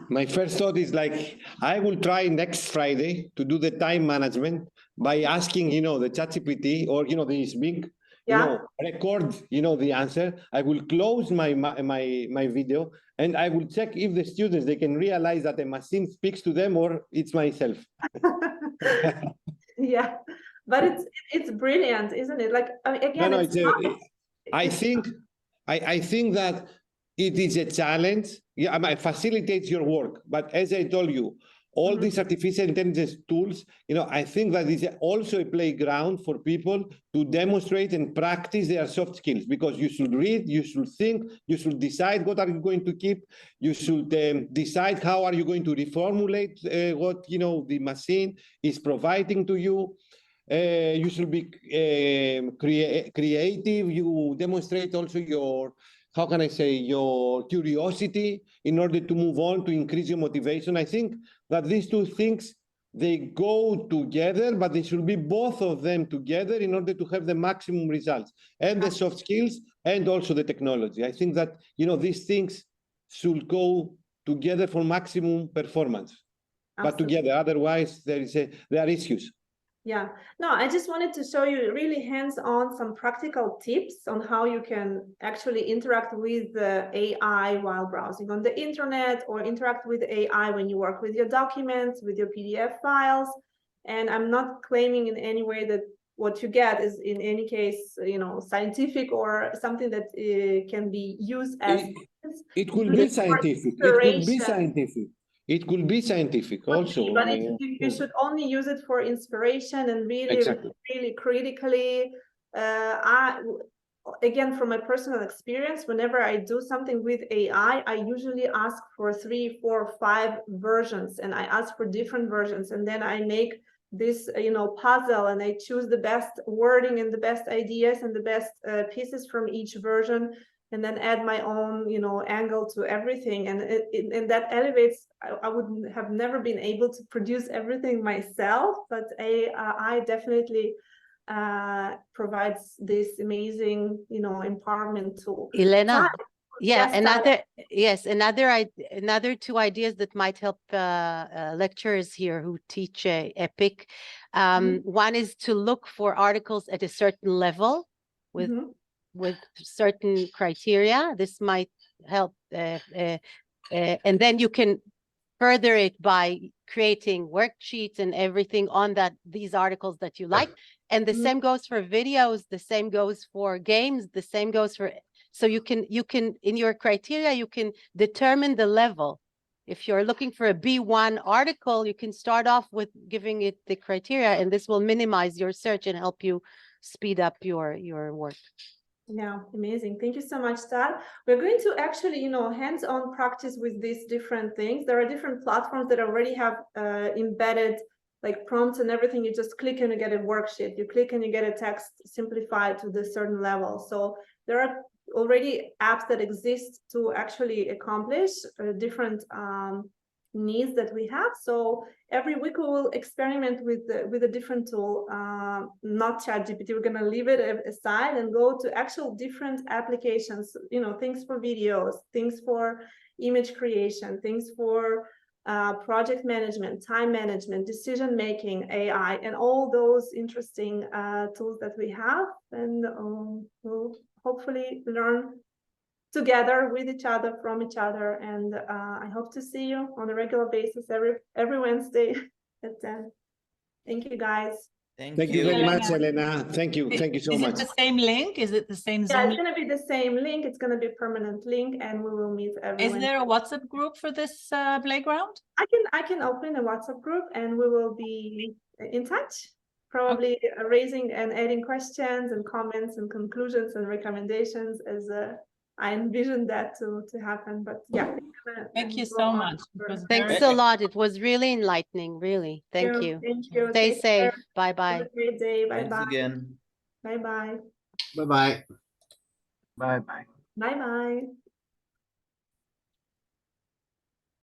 [SPEAKER 5] My first thought is like, I will try next Friday to do the time management by asking, the ChatGPT or, this big, record, the answer. I will close my video and I will check if the students, they can realize that the machine speaks to them or it's myself.
[SPEAKER 1] Yeah, but it's brilliant, isn't it? Like, again,
[SPEAKER 5] I think that it is a challenge. Yeah, it facilitates your work. But as I told you, all these artificial intelligence tools, I think that is also a playground for people to demonstrate and practice their soft skills, because you should read, you should think, you should decide what are you going to keep, you should decide how are you going to reformulate what the machine is providing to you. You should be creative. You demonstrate also your, how can I say, your curiosity in order to move on, to increase your motivation. I think that these two things, they go together, but they should be both of them together in order to have the maximum results, and the soft skills and also the technology. I think that, these things should go together for maximum performance. Absolutely. But together, otherwise there are issues.
[SPEAKER 1] Yeah, no, I just wanted to show you really hands-on some practical tips on how you can actually interact with the AI while browsing on the internet, or interact with AI when you work with your documents, with your PDF files. And I'm not claiming in any way that what you get is in any case, scientific or something that can be used as...
[SPEAKER 5] It could be scientific. It could be scientific. It could be scientific also.
[SPEAKER 1] But you should only use it for inspiration and really critically. Again, from my personal experience, whenever I do something with AI, I usually ask for 3, 4, 5 versions, and I ask for different versions, and then I make this puzzle, and I choose the best wording and the best ideas and the best pieces from each version, and then add my own, angle to everything. And that elevates. I would have never been able to produce everything myself, but AI definitely provides this amazing, empowerment tool.
[SPEAKER 6] Elena, another 2 ideas that might help lecturers here who teach EPIC. One is to look for articles at a certain level with certain criteria. This might help, and then you can further it by creating worksheets and everything on these articles that you like. And the same goes for videos, the same goes for games, the same goes for, so you can in your criteria, you can determine the level. If you're looking for a B1 article, you can start off with giving it the criteria, and this will minimize your search and help you speed up your work.
[SPEAKER 1] Yeah, amazing. Thank you so much, Tal. We're going to actually, hands-on practice with these different things. There are different platforms that already have embedded like prompts and everything. You just click and you get a worksheet. You click and you get a text simplified to the certain level. So there are already apps that exist to actually accomplish different needs that we have. So every week we will experiment with a different tool, not ChatGPT. We're going to leave it aside and go to actual different applications, things for videos, things for image creation, things for project management, time management, decision-making, AI, and all those interesting tools that we have. And we'll hopefully learn together with each other, from each other. And I hope to see you on a regular basis every Wednesday at 10. Thank you, guys.
[SPEAKER 5] Thank you very much, Elena. Thank you so much.
[SPEAKER 3] Is it the same link? Is it the same
[SPEAKER 1] Yeah,
[SPEAKER 3] Zoom?
[SPEAKER 1] it's going to be the same link. It's going to be a permanent link, and we will meet every
[SPEAKER 3] Is
[SPEAKER 1] Wednesday.
[SPEAKER 3] there a WhatsApp group for this playground?
[SPEAKER 1] I can open a WhatsApp group, and we will be in touch, probably raising and adding questions and comments and conclusions and recommendations as I envision that to happen. But yeah,
[SPEAKER 3] Thank you so much. It was
[SPEAKER 6] Thanks
[SPEAKER 3] very-
[SPEAKER 6] a lot. It was really enlightening, really. Thank you.
[SPEAKER 1] Thank you.
[SPEAKER 6] Stay
[SPEAKER 1] Take care.
[SPEAKER 6] safe. Bye
[SPEAKER 1] Have
[SPEAKER 6] bye.
[SPEAKER 1] a great day. Bye
[SPEAKER 7] Thanks
[SPEAKER 1] bye.
[SPEAKER 7] again.
[SPEAKER 1] Bye bye.
[SPEAKER 7] Bye-bye. Bye-bye.
[SPEAKER 1] Bye bye.